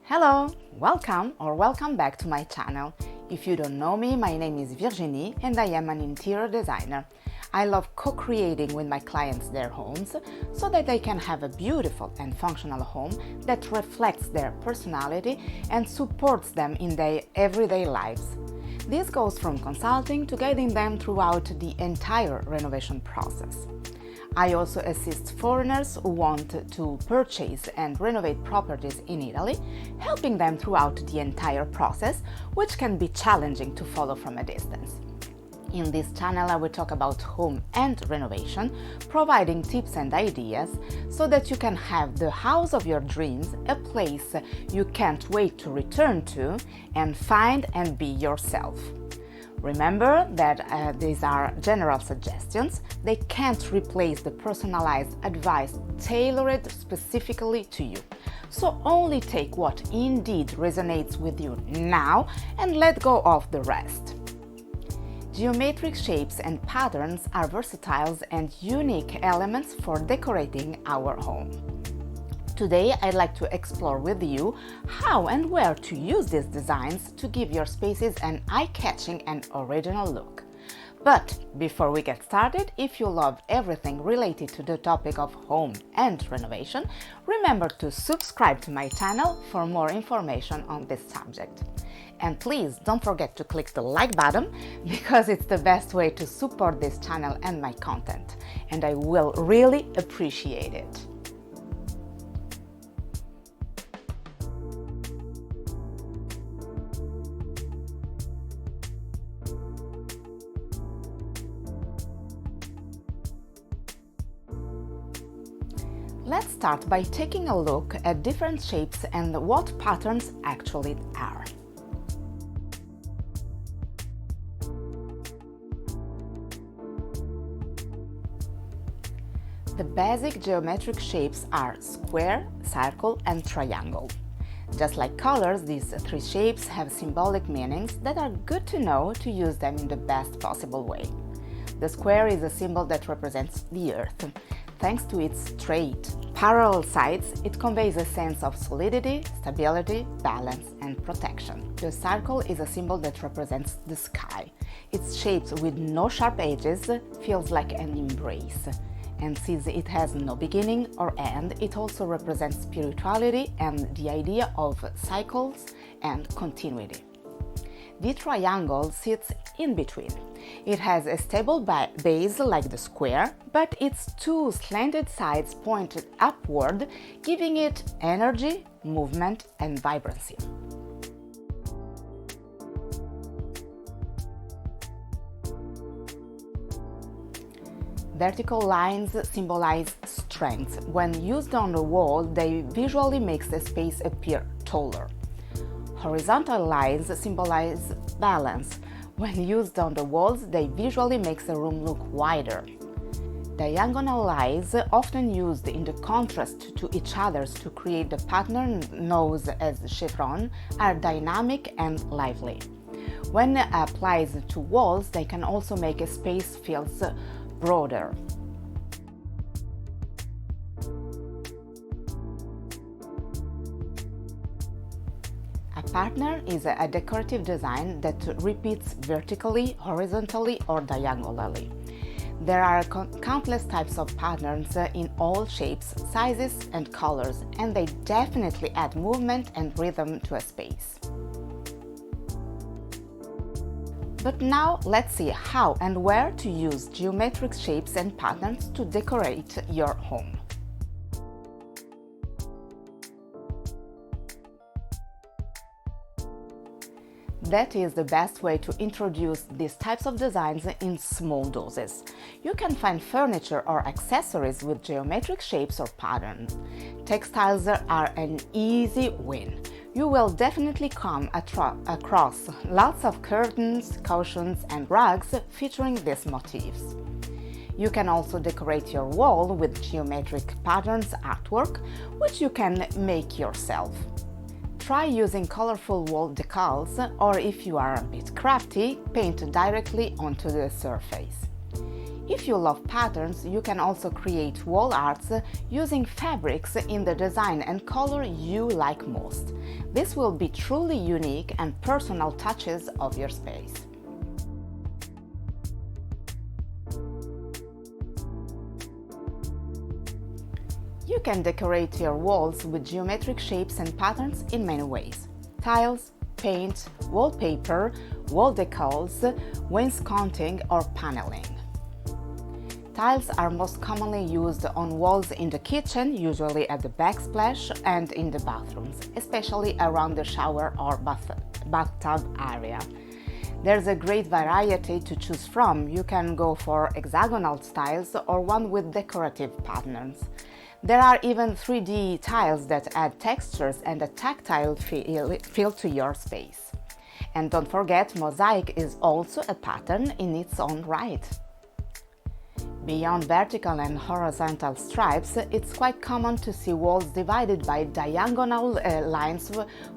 Hello, welcome back to my channel. If you don't know me, my name is Virginie and I am an interior designer. I love co-creating with my clients their homes so that they can have a beautiful and functional home that reflects their personality and supports them in their everyday lives. This goes from consulting to guiding them throughout the entire renovation process. I also assist foreigners who want to purchase and renovate properties in Italy, helping them throughout the entire process, which can be challenging to follow from a distance. In this channel, I will talk about home and renovation, providing tips and ideas so that you can have the house of your dreams, a place you can't wait to return to and find and be yourself. Remember that these are general suggestions. They can't replace the personalized advice tailored specifically to you. So only take what indeed resonates with you now and let go of the rest. Geometric shapes and patterns are versatile and unique elements for decorating our home. Today, I'd like to explore with you how and where to use these designs to give your spaces an eye-catching and original look. But before we get started, if you love everything related to the topic of home and renovation, remember to subscribe to my channel for more information on this subject. And please don't forget to click the like button because it's the best way to support this channel and my content, and I will really appreciate it. Let's start by taking a look at different shapes and what patterns actually are. The basic geometric shapes are square, circle, and triangle. Just like colors, these three shapes have symbolic meanings that are good to know to use them in the best possible way. The square is a symbol that represents the earth. Thanks to its straight, parallel sides, it conveys a sense of solidity, stability, balance, and protection. The circle is a symbol that represents the sky. Its shape with no sharp edges feels like an embrace. And since it has no beginning or end, it also represents spirituality and the idea of cycles and continuity. The triangle sits in between. It has a stable base like the square, but its two slanted sides pointed upward, giving it energy, movement, and vibrancy. Vertical lines symbolize strength. When used on the wall, they visually make the space appear taller. Horizontal lines symbolize balance. When used on the walls, they visually make the room look wider. Diagonal lines, often used in the contrast to each other to create the pattern known as chevron, are dynamic and lively. When applied to walls, they can also make a space feel broader. A pattern is a decorative design that repeats vertically, horizontally, or diagonally. There are countless types of patterns in all shapes, sizes, and colors, and they definitely add movement and rhythm to a space. But now let's see how and where to use geometric shapes and patterns to decorate your home. That is the best way to introduce these types of designs in small doses. You can find furniture or accessories with geometric shapes or patterns. Textiles are an easy win. You will definitely come across lots of curtains, cushions, and rugs featuring these motifs. You can also decorate your wall with geometric patterns artwork, which you can make yourself. Try using colorful wall decals, or if you are a bit crafty, paint directly onto the surface. If you love patterns, you can also create wall arts using fabrics in the design and color you like most. This will be truly unique and personal touches of your space. You can decorate your walls with geometric shapes and patterns in many ways: tiles, paint, wallpaper, wall decals, wainscoting or paneling. Tiles are most commonly used on walls in the kitchen, usually at the backsplash, and in the bathrooms, especially around the shower or bathtub area. There's a great variety to choose from. You can go for hexagonal styles or one with decorative patterns. There are even 3D tiles that add textures and a tactile feel to your space. And don't forget, mosaic is also a pattern in its own right. Beyond vertical and horizontal stripes, it's quite common to see walls divided by diagonal lines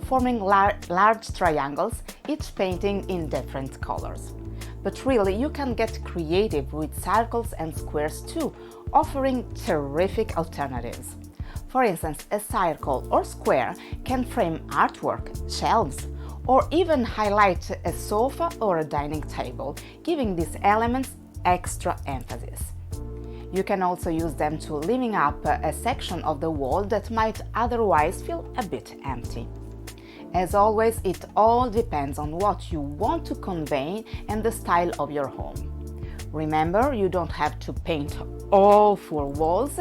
forming large triangles, each painting in different colors. But really, you can get creative with circles and squares too, offering terrific alternatives. For instance, a circle or square can frame artwork, shelves, or even highlight a sofa or a dining table, giving these elements extra emphasis. You can also use them to liven up a section of the wall that might otherwise feel a bit empty. As always, it all depends on what you want to convey and the style of your home. Remember, you don't have to paint all 4 walls.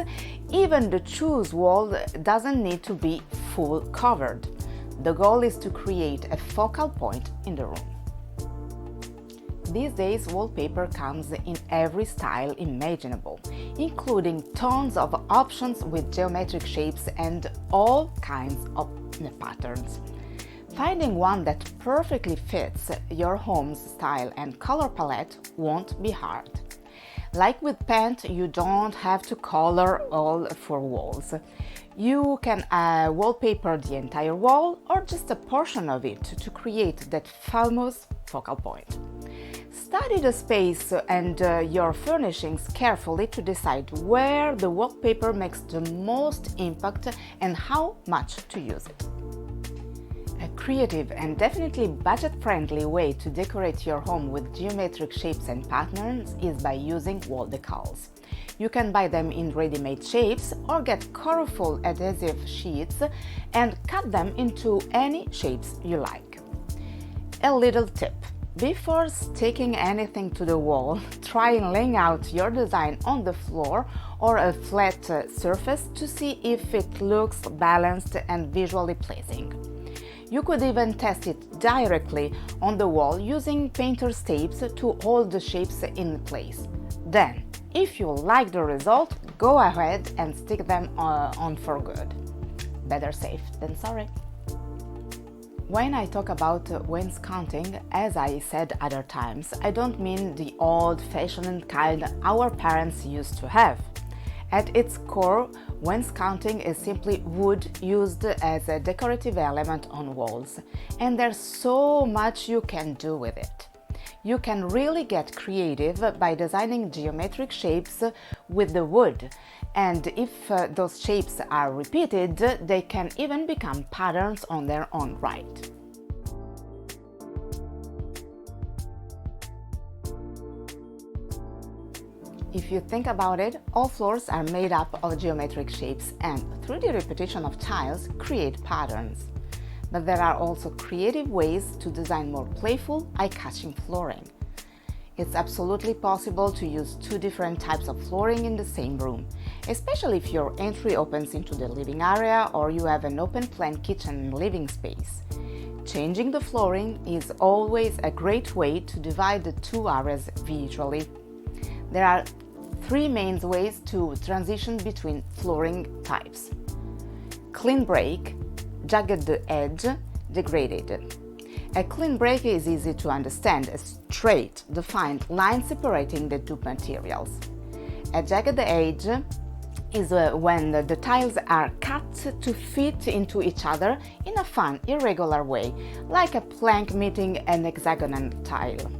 Even the choose wall doesn't need to be full covered. The goal is to create a focal point in the room. These days, wallpaper comes in every style imaginable, including tons of options with geometric shapes and all kinds of patterns. Finding one that perfectly fits your home's style and color palette won't be hard. Like with paint, you don't have to color all 4 walls. You can wallpaper the entire wall or just a portion of it to create that famous focal point. Study the space and your furnishings carefully to decide where the wallpaper makes the most impact and how much to use it. A creative and definitely budget-friendly way to decorate your home with geometric shapes and patterns is by using wall decals. You can buy them in ready-made shapes or get colorful adhesive sheets and cut them into any shapes you like. A little tip: before sticking anything to the wall, try laying out your design on the floor or a flat surface to see if it looks balanced and visually pleasing. You could even test it directly on the wall using painter's tapes to hold the shapes in place. Then, if you like the result, go ahead and stick them on for good. Better safe than sorry. When I talk about wainscoting, as I said other times, I don't mean the old-fashioned kind our parents used to have. At its core, wainscoting is simply wood used as a decorative element on walls, and there's so much you can do with it. You can really get creative by designing geometric shapes with the wood, and if those shapes are repeated, they can even become patterns on their own right. If you think about it, all floors are made up of geometric shapes and, through the repetition of tiles, create patterns. But there are also creative ways to design more playful, eye-catching flooring. It's absolutely possible to use 2 different types of flooring in the same room, especially if your entry opens into the living area or you have an open-plan kitchen and living space. Changing the flooring is always a great way to divide the 2 areas visually. There are 3 main ways to transition between flooring types: clean break, jagged edge, degraded. A clean break is easy to understand, a straight, defined line separating the 2 materials. A jagged edge is when the tiles are cut to fit into each other in a fun, irregular way, like a plank meeting an hexagonal tile.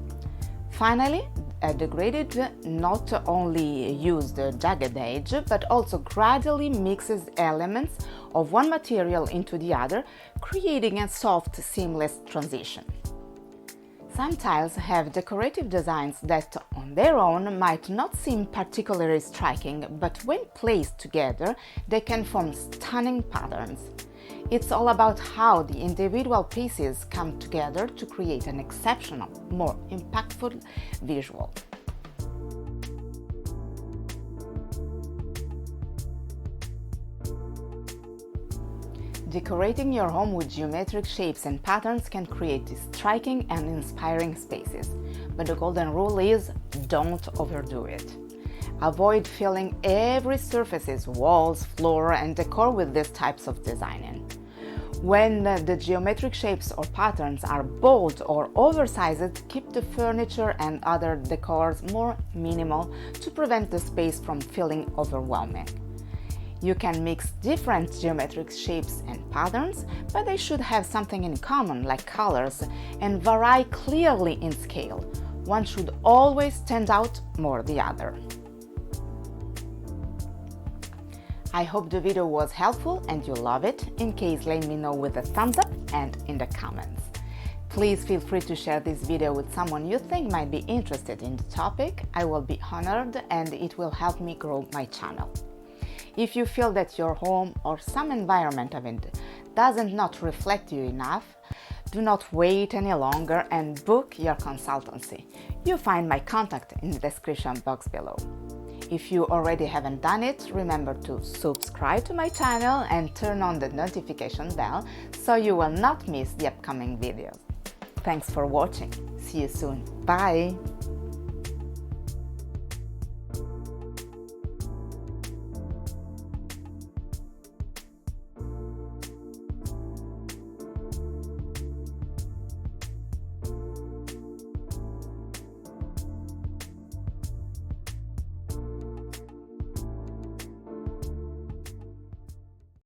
Finally, a degraded not only use the jagged edge, but also gradually mixes elements of one material into the other, creating a soft, seamless transition. Some tiles have decorative designs that on their own might not seem particularly striking, but when placed together, they can form stunning patterns. It's all about how the individual pieces come together to create an exceptional, more impactful visual. Decorating your home with geometric shapes and patterns can create striking and inspiring spaces, but the golden rule is don't overdo it. Avoid filling every surfaces, walls, floor, and decor with these types of designing. When the geometric shapes or patterns are bold or oversized, keep the furniture and other decors more minimal to prevent the space from feeling overwhelming. You can mix different geometric shapes and patterns, but they should have something in common, like colors, and vary clearly in scale. One should always stand out more than the other. I hope the video was helpful and you love it. In case, let me know with a thumbs up and in the comments. Please feel free to share this video with someone you think might be interested in the topic. I will be honored and it will help me grow my channel. If you feel that your home or some environment event doesn't not reflect you enough, do not wait any longer and book your consultancy. You'll find my contact in the description box below. If you already haven't done it, remember to subscribe to my channel and turn on the notification bell so you will not miss the upcoming videos. Thanks for watching. See you soon. Bye!